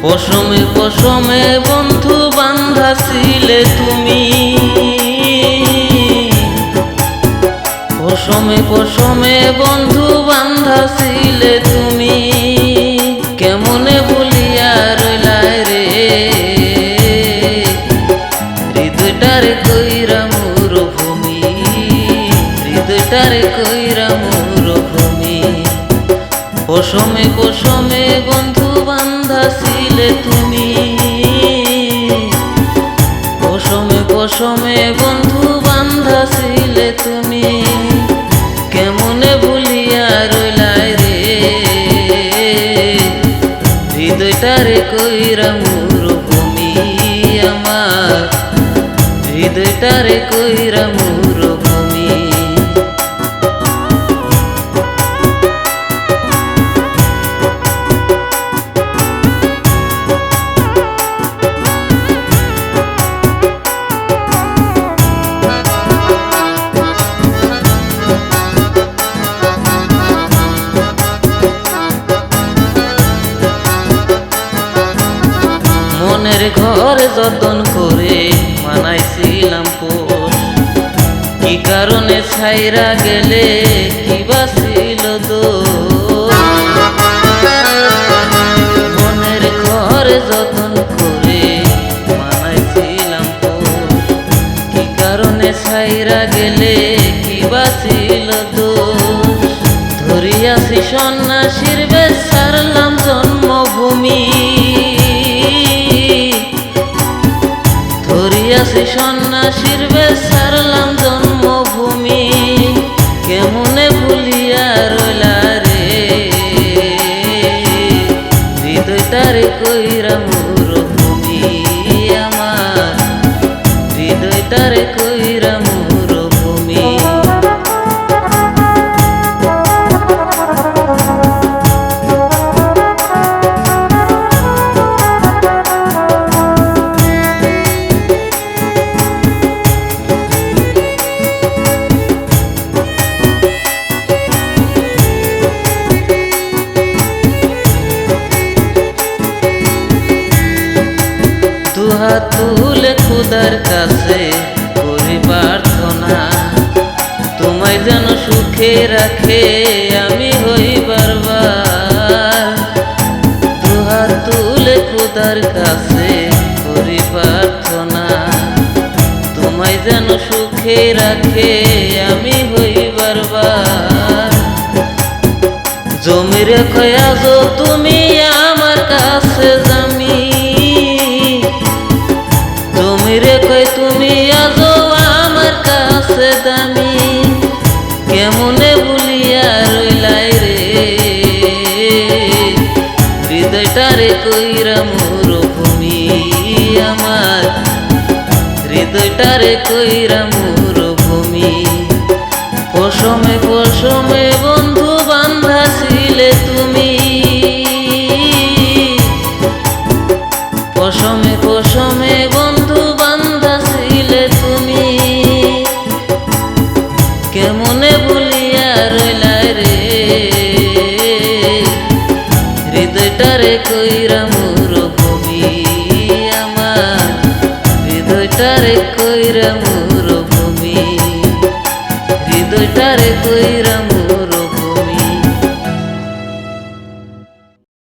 পশমে পশমে বন্ধু বান্ধা ছিলে তুমি, পশমে পশমে বন্ধু বান্ধা ছিলে তুমি, কেমনে ভুলিয়া রইলাই রে হৃদয়টারে কইরা মরুভূমি, হৃদয়টারে কইরা মরুভূমি। পশমে পশমে বন্ধু বান্ধা ছিলে তুমি, পশমে পশমে বন্ধু বান্ধা ছিলে তুমি, কেমনে ভুলিয়া রইলাই রে হৃদয়টারে কইরা মরুভূমি আমার, হৃদয়টারে কইরা মরুভূমি। মনের ঘর যতন করে মানাইছিলাম পোষ, কি কারণে ছাইরা গেলে কি বাছিল দোষ। মনের ঘর যতন করে মানাইছিলাম পোষ, কি কারণে ছাইরা গেলে কি বাছিল দোষ। ধরিয়াছি সন্ন্যাসীর বেশ ছাড়লাম জন্মভূমি, ধরিয়াছি সন্ন্যাসীর বেশ ছাড়লাম জন্মভূমি, কেমনে ভুলিয়া রইলা রে হৃদয়টারে কইরা মরুভূমি আমার, হৃদয়টারে কইরা মরুভূমি। দুহাত তুলে খোদার কাছে করি প্রার্থনা, তোমায় যেন সুখে রাখে আমি হই বারবার। দুহাত তুলে খোদার কাছে করি প্রার্থনা, তোমায় যেন সুখে রাখে আমি হই বারবার। জমি রেখো আজো তুমি আমার কাছে জামি, জমি রেখো তুমি আজো আমার কাছে দামি, কেমনে ভুলিয়া রইলাই রে হৃদয়টারে কইরা মরুভূমি আমার, হৃদয়টারে কইরা মরুভূমি। পশমে পশমে বন্ধু বান্ধা ছিলে তুমি, পশমে পশমে বন্ধু বান্ধা ছিলে তুমি, কেমনে ভুলিয়া রইলাই রে হৃদয়টারে কইরা মরুভূমি আমার, হৃদয়টারে কইরা মরুভূমি, হৃদয়টারে কইরা